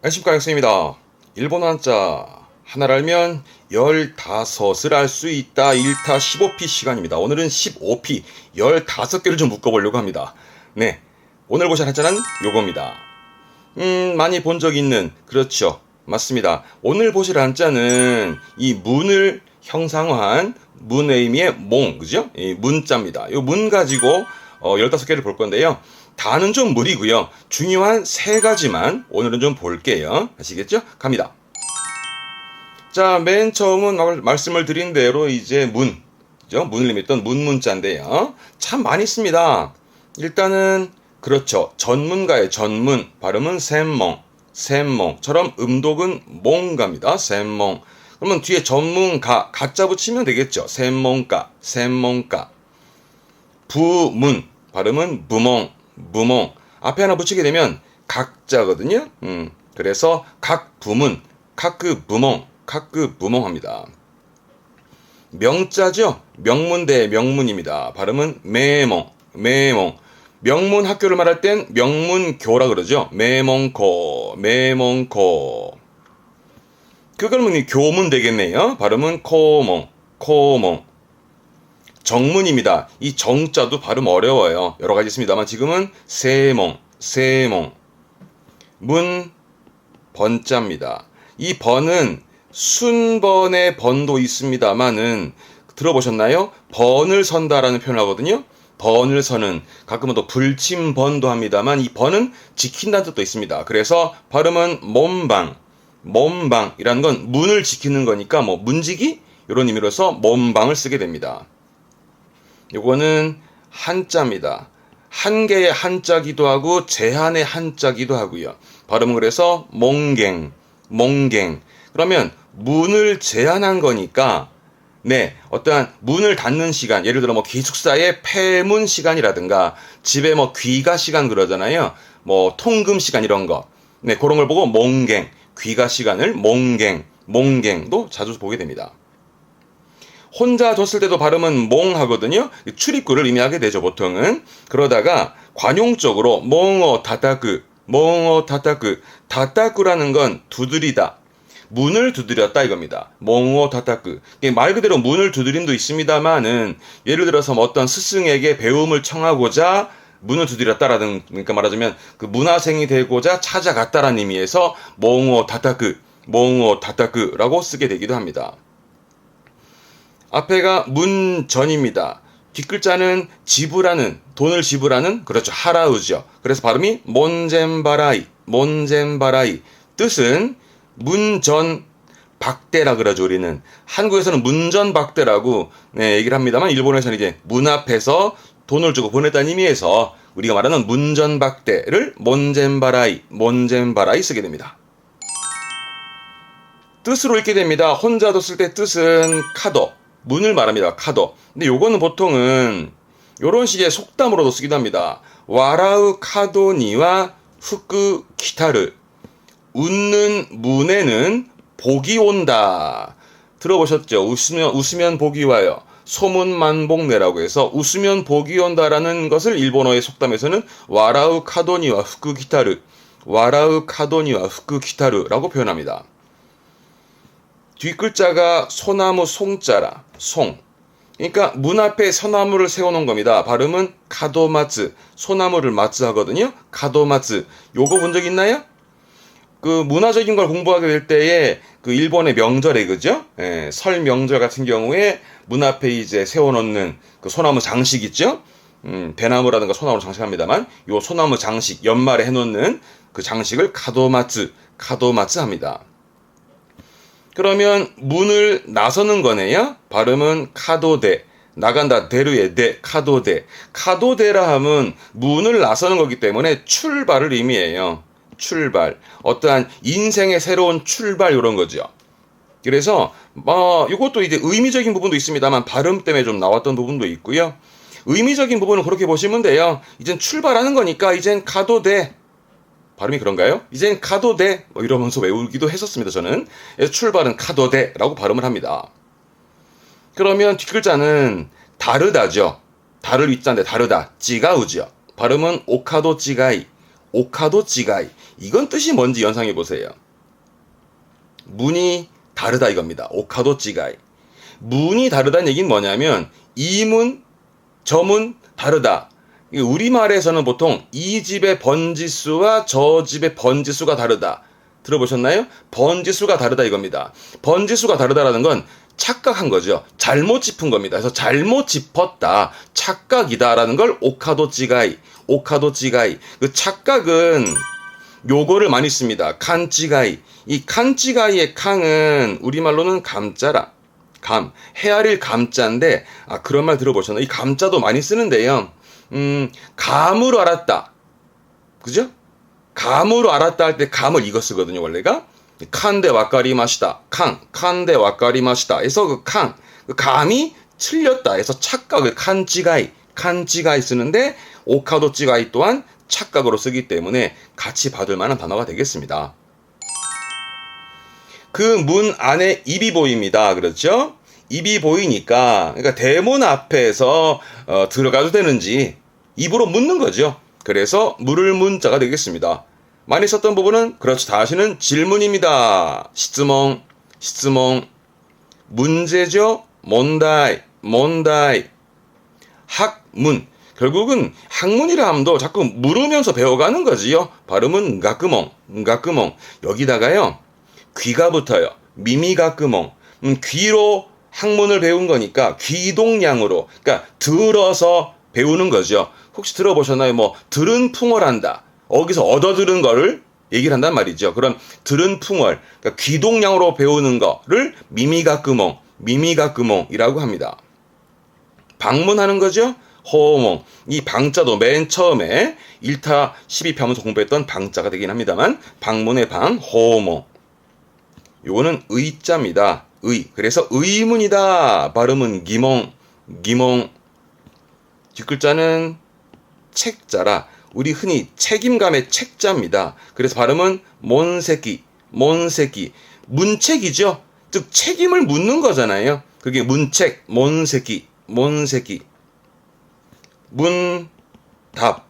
안녕하십니까, 학생입니다. 일본어 한자 하나를 알면 15을 알 수 있다. 1타 15피 시간입니다. 오늘은 15피 15개를 좀 묶어보려고 합니다. 네, 오늘 보실 한자는 요겁니다. 많이 본 적 있는, 그렇죠, 맞습니다. 오늘 보실 한자는 이 문을 형상화한 문의 의미의 몽, 그죠? 이 문자입니다. 요 문 가지고 15개를 볼 건데요. 다는 좀 무리고요. 중요한 세 가지만 오늘은 좀 볼게요. 아시겠죠? 갑니다. 자, 맨 처음은 말씀을 드린 대로 이제 그죠? 문을 의미했던 문자인데요. 참 많이 씁니다. 일단은 그렇죠. 전문가의 전문, 발음은 샘몽처럼 음독은 몽가입니다. 샘몽. 그러면 뒤에 전문가, 가짜 붙이면 되겠죠. 샘몽가. 부문, 발음은 부몽. 앞에 하나 붙이게 되면 각자거든요. 그래서 각 부문, 각그 부몽 합니다. 명자죠. 명문 대 명문입니다. 발음은 매몽. 명문 학교를 말할 땐 명문교라 그러죠. 매몽코. 그러면 교문 되겠네요. 발음은 코몽. 정문입니다. 이 정자도 발음 어려워요. 여러 가지 있습니다만 지금은 세몽. 문, 번자입니다. 이 번은 순번의 번도 있습니다만은 들어보셨나요? 번을 선다라는 표현을 하거든요. 번을 서는, 가끔은 또 불침번도 합니다만 이 번은 지킨다는 뜻도 있습니다. 그래서 발음은 몸방이라는 건 문을 지키는 거니까 뭐 문지기 이런 의미로서 몸방을 쓰게 됩니다. 요거는 한자입니다. 한 개의 한자기도 하고 제한의 한자기도 하고요. 발음은 그래서 몽갱. 그러면 문을 제한한 거니까 네, 어떠한 문을 닫는 시간, 예를 들어 뭐 기숙사의 폐문 시간이라든가 집에 뭐 귀가 시간 그러잖아요. 뭐 통금 시간 이런 거. 네, 그런 걸 보고 몽갱, 귀가 시간을 몽갱도 자주 보게 됩니다. 혼자 뒀을 때도 발음은 몽하거든요. 출입구를 의미하게 되죠, 보통은. 그러다가 관용적으로 몽어 다타크, 다타크라는 건 두드리다. 문을 두드렸다 이겁니다. 몽어 다타크. 말 그대로 문을 두드림도 있습니다만은 예를 들어서 뭐 어떤 스승에게 배움을 청하고자 문을 두드렸다라는, 그러니까 말하자면 그 문화생이 되고자 찾아갔다라는 의미에서 몽어 다타크라고 쓰게 되기도 합니다. 앞에가 문전입니다. 뒷글자는 지불하는, 돈을 지불하는, 그렇죠, 하라우죠. 그래서 발음이 몬젠바라이. 뜻은 문전 박대라 그러죠, 우리는. 한국에서는 문전박대라고 얘기를 합니다만 일본에서는 이제 문 앞에서 돈을 주고 보냈다는 의미에서 우리가 말하는 문전박대를 몬젠바라이 쓰게 됩니다. 뜻으로 읽게 됩니다. 혼자 뒀을 때 뜻은 카도, 문을 말합니다. 카도. 근데 요거는 보통은 요런 식의 속담으로도 쓰기도 합니다. 와라우 카도니와 후쿠 기타르. 웃는 문에는 복이 온다. 들어보셨죠? 웃으면 복이 와요. 소문만복내라고 해서 웃으면 복이 온다라는 것을 일본어의 속담에서는 와라우 카도니와 후쿠 기타르라고 표현합니다. 뒷글자가 소나무 송자라, 송. 그러니까 문 앞에 소나무를 세워놓은 겁니다. 발음은 카도마츠, 소나무를 마츠 하거든요. 카도마츠. 요거 본 적 있나요? 그 문화적인 걸 공부하게 될 때에 그 일본의 명절에, 그죠? 설 명절 같은 경우에 문 앞에 이제 세워놓는 그 소나무 장식 있죠? 대나무라든가 소나무로 장식합니다만 요 소나무 장식, 연말에 해놓는 그 장식을 카도마츠 합니다. 그러면 문을 나서는 거네요. 발음은 카도데. 나간다, 대루의 대, 카도데라 하면 문을 나서는 거기 때문에 출발을 의미해요. 출발. 어떠한 인생의 새로운 출발, 이런 거죠. 그래서 이것도 이제 의미적인 부분도 있습니다만 발음 때문에 좀 나왔던 부분도 있고요. 의미적인 부분은 그렇게 보시면 돼요. 이젠 출발하는 거니까 이젠 가도돼. 발음이 그런가요? 이젠 가도돼. 이러면서 외우기도 했었습니다, 저는. 그래서 출발은 가도돼라고 발음을 합니다. 그러면 뒷글자는 다르다죠. 다를 위자인데 다르다. 찌가우죠. 발음은 오카도 찌가이. 오카도 찌가이. 이건 뜻이 뭔지 연상해 보세요. 문이 다르다 이겁니다. 오카도 찌가이. 문이 다르다는 얘기는 뭐냐면 이 문, 저 문 다르다. 우리말에서는 보통 이 집의 번지수와 저 집의 번지수가 다르다. 들어보셨나요? 번지수가 다르다 이겁니다. 번지수가 다르다라는 건 착각한 거죠. 잘못 짚은 겁니다. 그래서 잘못 짚었다. 착각이다라는 걸 오카도 찌가이. 오카도 찌가이. 그 착각은 요거를 많이 씁니다. 칸찌가이. 이 칸찌가이의 칸은 우리말로는 감자라. 감. 헤아릴 감자인데, 그런 말 들어보셨나요? 이 감자도 많이 쓰는데요. 감으로 알았다. 그죠? 감으로 알았다 할 때 감을 이거 쓰거든요, 원래가. 칸데 와까리 마시다. 칸데 와까리 마시다. 해서 그 감이 틀렸다. 해서 착각을 칸찌가이 쓰는데, 오카도 찌가이 또한 착각으로 쓰기 때문에 같이 받을 만한 단어가 되겠습니다. 그 문 안에 입이 보입니다. 그렇죠? 입이 보이니까, 그러니까 대문 앞에서 들어가도 되는지 입으로 묻는 거죠. 그래서 물을 문자가 되겠습니다. 많이 썼던 부분은 그렇죠. 다시는 질문입니다. 시즈몽. 문제죠. 몬다이. 학문. 결국은 학문이라 함도 자꾸 물으면서 배워가는 거지요. 발음은 가끄멍. 여기다가요. 귀가 붙어요. 미미가 끄멍. 귀로 학문을 배운 거니까 귀동량으로. 그러니까 들어서 배우는 거죠. 혹시 들어보셨나요? 뭐 들은 풍월한다. 거기서 얻어 들은 거를 얘기를 한단 말이죠. 그런 들은 풍월. 그러니까 귀동량으로 배우는 거를 미미가 끄멍이라고 합니다. 방문하는 거죠. 호몽. 이 방자도 맨 처음에 1타 12피 하면서 공부했던 방자가 되긴 합니다만 방문의 방, 호몽. 요거는 의자입니다. 그래서 의문이다. 발음은 기몽. 뒷글자는 책자라 우리 흔히 책임감의 책자입니다. 그래서 발음은 몬세기. 문책이죠. 즉 책임을 묻는 거잖아요. 그게 문책, 몬세기. 문답.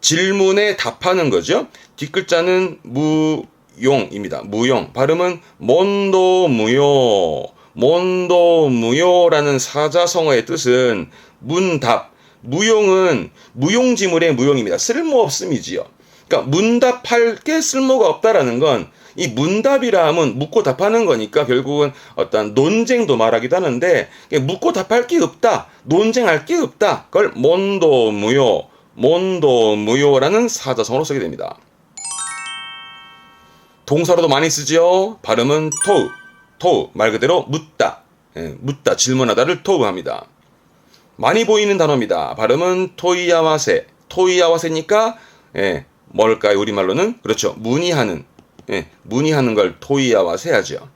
질문에 답하는 거죠. 뒷글자는 무용입니다. 무용. 발음은 몬도무요라는 사자성어의 뜻은 문답. 무용은 무용지물의 무용입니다. 쓸모없음이지요. 그러니까 문답할 게 쓸모가 없다라는 건 이 문답이라 하면 묻고 답하는 거니까 결국은 어떤 논쟁도 말하기도 하는데 묻고 답할 게 없다. 논쟁할 게 없다. 그걸 몬도무요라는 사자성어로 쓰게 됩니다. 동사로도 많이 쓰죠. 발음은 토우. 말 그대로 묻다. 묻다, 질문하다를 토우합니다. 많이 보이는 단어입니다. 발음은 토이야와세니까 뭘까요? 우리말로는 그렇죠. 문의하는 걸 토이야와세 하죠.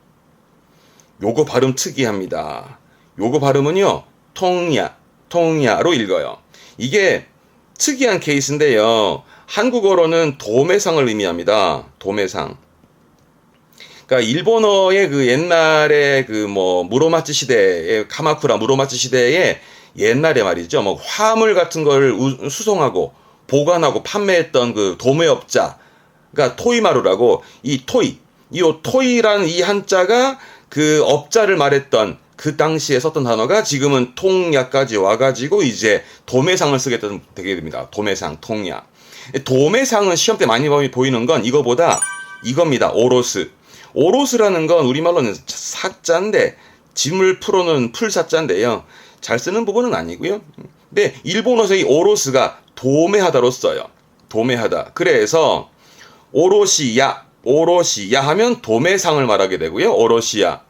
요거 발음 특이합니다. 요거 발음은요. 통야로 읽어요. 이게 특이한 케이스인데요. 한국어로는 도매상을 의미합니다. 도매상. 그러니까 일본어의 그 옛날에 그 뭐 무로마치 시대의 카마쿠라 무로마치 시대에 옛날에 말이죠. 뭐 화물 같은 걸 수송하고 보관하고 판매했던 그 도매업자, 그러니까 토이마루라고 이 토이라는 이 한자가 그 업자를 말했던 그 당시에 썼던 단어가 지금은 통야까지 와가지고 이제 도매상을 쓰게 되게 됩니다. 도매상, 통야. 도매상은 시험 때 많이 보이는 건 이거보다 이겁니다. 오로스라는 건 우리말로는 사자인데 짐을 풀어놓은 풀사자인데요. 잘 쓰는 부분은 아니고요. 근데 일본어에서 이 오로스가 도매하다로 써요. 도매하다. 그래서 오로시야 하면 도매상을 말하게 되고요. 오로시야.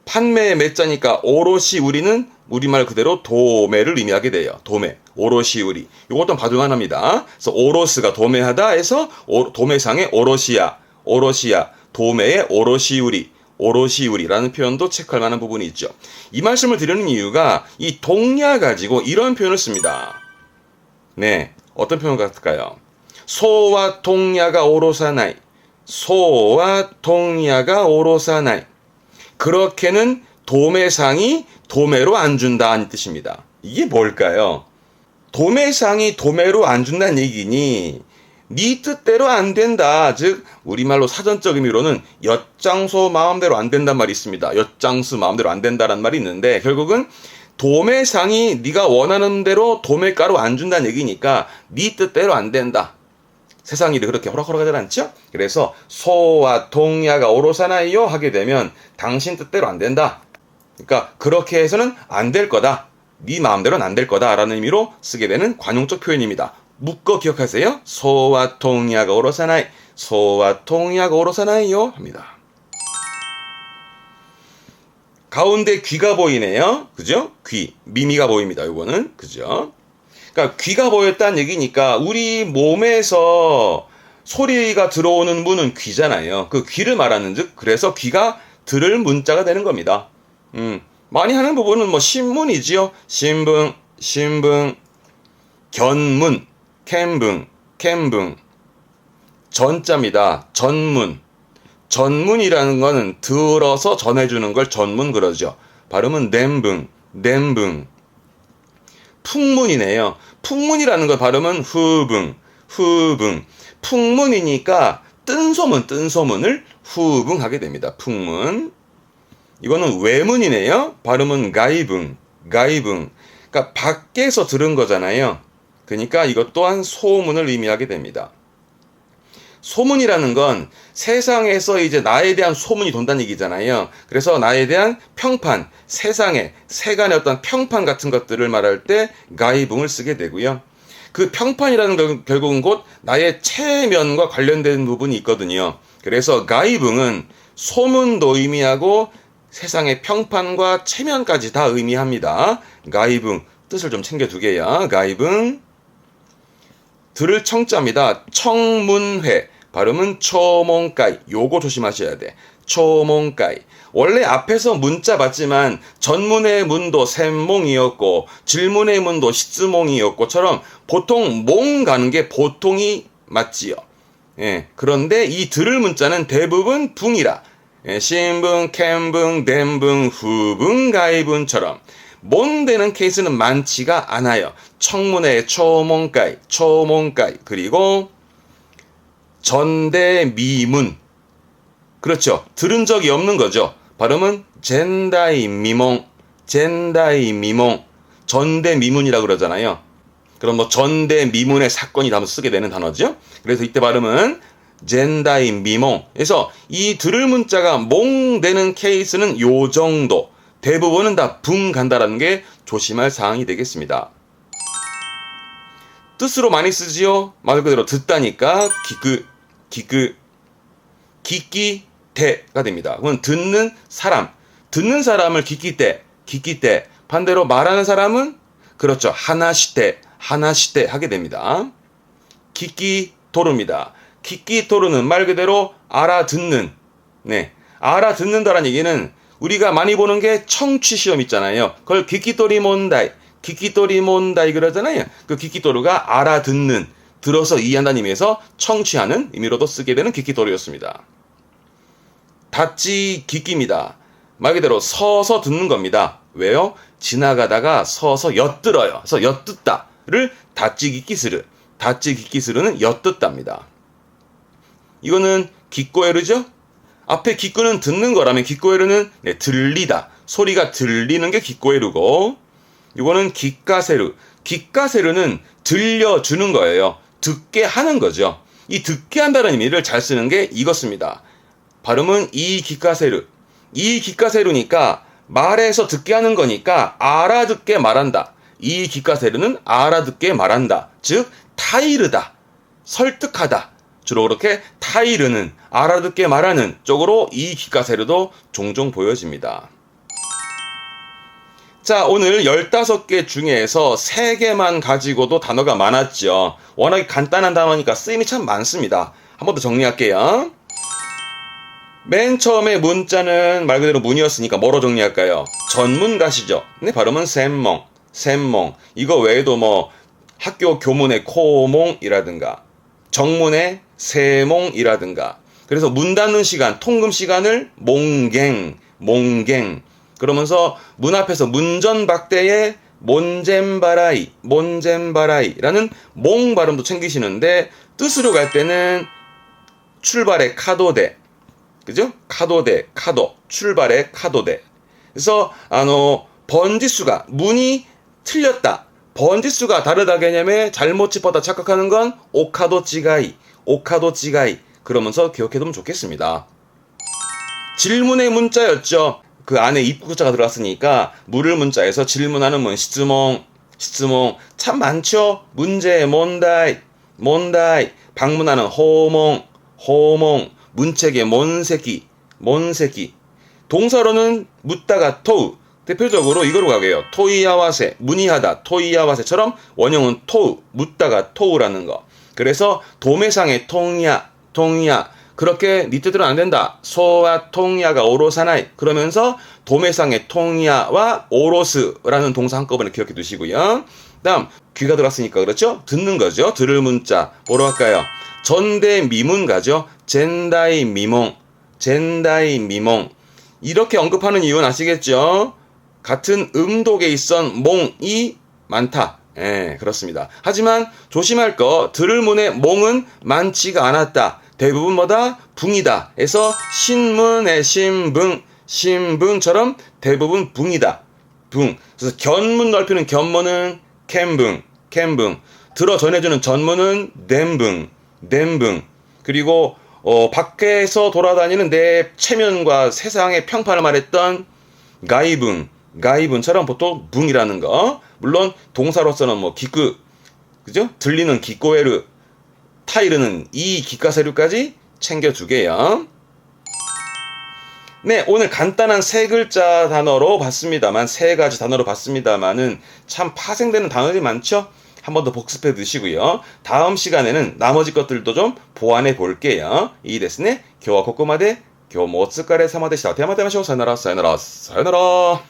판매의 매자니까 오로시 우리는 우리말 그대로 도매를 의미하게 돼요. 도매. 오로시 우리. 이것도 받을만 합니다. 그래서 오로스가 도매하다 해서 도매상의 오로시야. 도매의 오로시우리라는 표현도 체크할 만한 부분이 있죠. 이 말씀을 드리는 이유가 이 동야 가지고 이런 표현을 씁니다. 네, 어떤 표현 같을까요? 소와 동야가 오로사나이. 그렇게는 도매상이 도매로 안 준다는 뜻입니다. 이게 뭘까요? 도매상이 도매로 안 준다는 얘기니 네 뜻대로 안 된다. 즉 우리말로 사전적 의미로는 엿장소 마음대로 안 된단 말이 있습니다. 엿장수 마음대로 안 된다라는 말이 있는데 결국은 도매상이 네가 원하는 대로 도매가로 안 준다는 얘기니까 네 뜻대로 안 된다. 세상 일이 그렇게 호락호락하지 않죠? 그래서 소와 동야가 오로사나이요 하게 되면 당신 뜻대로 안 된다. 그러니까 그렇게 해서는 안 될 거다. 네 마음대로는 안 될 거다라는 의미로 쓰게 되는 관용적 표현입니다. 묶어 기억하세요. 소와 동야가 오로사나이, 소와 동야가 오로사나이요 합니다. 가운데 귀가 보이네요. 그죠? 귀, 미미가 보입니다. 이거는 그죠? 그러니까 귀가 보였다는 얘기니까 우리 몸에서 소리가 들어오는 문은 귀잖아요. 그 귀를 말하는즉 그래서 귀가 들을 문자가 되는 겁니다. 많이 하는 부분은 뭐 신문이지요. 신분, 견문, 캠붕, 전자입니다. 전문이라는 거는 들어서 전해주는 걸 전문 그러죠. 발음은 냄붕. 풍문이네요. 풍문이라는 거 발음은 후붕. 풍문이니까 뜬 소문을 후붕하게 됩니다. 풍문. 이거는 외문이네요. 발음은 가이붕. 그러니까 밖에서 들은 거잖아요. 그러니까 이것 또한 소문을 의미하게 됩니다. 소문이라는 건 세상에서 이제 나에 대한 소문이 돈다는 얘기잖아요. 그래서 나에 대한 평판, 세간의 어떤 평판 같은 것들을 말할 때 가이붕을 쓰게 되고요. 그 평판이라는 건 결국은 곧 나의 체면과 관련된 부분이 있거든요. 그래서 가이붕은 소문도 의미하고 세상의 평판과 체면까지 다 의미합니다. 가이붕, 뜻을 좀 챙겨두게요. 가이붕. 들을 청자입니다. 청문회. 발음은 초몽가이. 요거 조심하셔야 돼. 초몽가이. 원래 앞에서 문자 봤지만 전문의 문도 샘몽이었고 질문의 문도 시즈몽이었고처럼 보통 몽 가는 게 보통이 맞지요. 예. 그런데 이 들을 문자는 대부분 붕이라. 예. 신붕, 캠붕, 댐붕, 후붕, 가이붕처럼 몽되는 케이스는 많지가 않아요. 청문회 초몽가이. 그리고 전대미문. 그렇죠. 들은 적이 없는 거죠. 발음은 젠다이미몽. 전대미문이라고 그러잖아요. 그럼 뭐 전대미문의 사건이 한번 쓰게 되는 단어죠. 그래서 이때 발음은 젠다이미몽. 그래서 이 들을 문자가 몽되는 케이스는 요 정도. 대부분은 다 붕 간다라는 게 조심할 사항이 되겠습니다. 뜻으로 많이 쓰지요. 말 그대로 듣다니까 기끼대가 됩니다. 그건 듣는 사람을 기끼대. 반대로 말하는 사람은 그렇죠. 하나시대 하게 됩니다. 기끼도르입니다. 기끼도르는 말 그대로 알아듣는. 네, 알아듣는다라는 얘기는 우리가 많이 보는 게 청취 시험 있잖아요. 그걸 기끼도리 몬다이 그러잖아요. 그 기끼도르가 알아듣는, 들어서 이해한다는 의미에서 청취하는 의미로도 쓰게 되는 기끼도르였습니다. 다찌 기끼입니다. 말 그대로 서서 듣는 겁니다. 왜요? 지나가다가 서서 엿들어요. 그래서 엿듣다를 다찌 기끼스르는 엿듣답니다. 이거는 기꼬에르죠? 앞에 기꼬는 듣는 거라면 기꼬에르는 들리다. 소리가 들리는 게 기꼬에르고, 이거는 기까세르는 들려주는 거예요. 듣게 하는 거죠. 이 듣게 한다는 의미를 잘 쓰는 게 이것입니다. 발음은 이 기까세르니까 말해서 듣게 하는 거니까 알아듣게 말한다. 이 기까세르는 알아듣게 말한다. 즉 타이르다, 설득하다. 주로 그렇게 타이르는, 알아듣게 말하는 쪽으로 이 기까세르도 종종 보여집니다. 자, 오늘 15개 중에서 3개만 가지고도 단어가 많았죠. 워낙에 간단한 단어니까 쓰임이 참 많습니다. 한 번 더 정리할게요. 맨 처음에 문자는 말 그대로 문이었으니까 뭐로 정리할까요? 전문가시죠. 네, 발음은 샘몽. 이거 외에도 뭐 학교 교문의 코몽이라든가 정문의 세몽이라든가, 그래서 문 닫는 시간, 통금 시간을 몽갱. 그러면서 문 앞에서 문전박대의 몬젠바라이, 몬젠바라이라는 몽 발음도 챙기시는데 뜻으로 갈 때는 출발의 카도데, 그죠? 카도데, 카도, 출발의 카도데. 그래서 번지수가 문이 틀렸다. 번지수가 다르다 개념에 잘못 짚었다 착각하는 건 오카도 찌가이, 오카도 찌가이. 그러면서 기억해두면 좋겠습니다. 질문의 문자였죠. 그 안에 입구자가 들어갔으니까 물을 문자에서 질문하는 문, 시즈몽, 시즈몽 참 많죠. 문제, 몬다이, 몬다이. 방문하는 호몽, 호몽. 문책의 몬세기, 몬세기. 동사로는 묻다가 토우. 대표적으로 이거로 가게요. 토이아와세, 문의하다, 토이아와세처럼 원형은 토우, 묻다가 토우라는 거. 그래서 도매상의 통야, 통야. 그렇게 네 뜻대로 안 된다. 소와 통야가 오로사나이. 그러면서 도매상의 통야와 오로스라는 동사 한꺼번에 기억해 두시고요. 다음 귀가 들어왔으니까 그렇죠? 듣는 거죠. 들을 문자. 뭐로 할까요? 전대미문 가죠. 젠다이 미몽, 젠다이 미몽. 이렇게 언급하는 이유는 아시겠죠? 같은 음독에 있던 몽이 많다. 예, 그렇습니다. 하지만 조심할 거, 들을 문의 몽은 많지가 않았다. 대부분 뭐다? 붕이다. 해서 신문의 신붕, 신붕처럼 대부분 붕이다. 붕. 그래서 견문 넓히는 견문은 캠붕, 캠붕. 들어 전해주는 전문은 댐붕, 댐붕. 그리고 밖에서 돌아다니는 내 체면과 세상의 평판을 말했던 가이붕, 가이붕처럼 보통 붕이라는 거. 물론 동사로서는 뭐 기끄, 그죠? 들리는 기꼬에르, 타이르는 이 기가세류까지 챙겨두게요. 네, 오늘 간단한 세 글자 단어로 봤습니다만, 세 가지 단어로 봤습니다만은 참 파생되는 단어들이 많죠? 한 번 더 복습해 두시고요. 다음 시간에는 나머지 것들도 좀 보완해 볼게요. 이 데스네, 교와 코코마데, 교 모츠카레 사마데시타. 대마대마쇼 사요나라, 사요나라, 사요나라.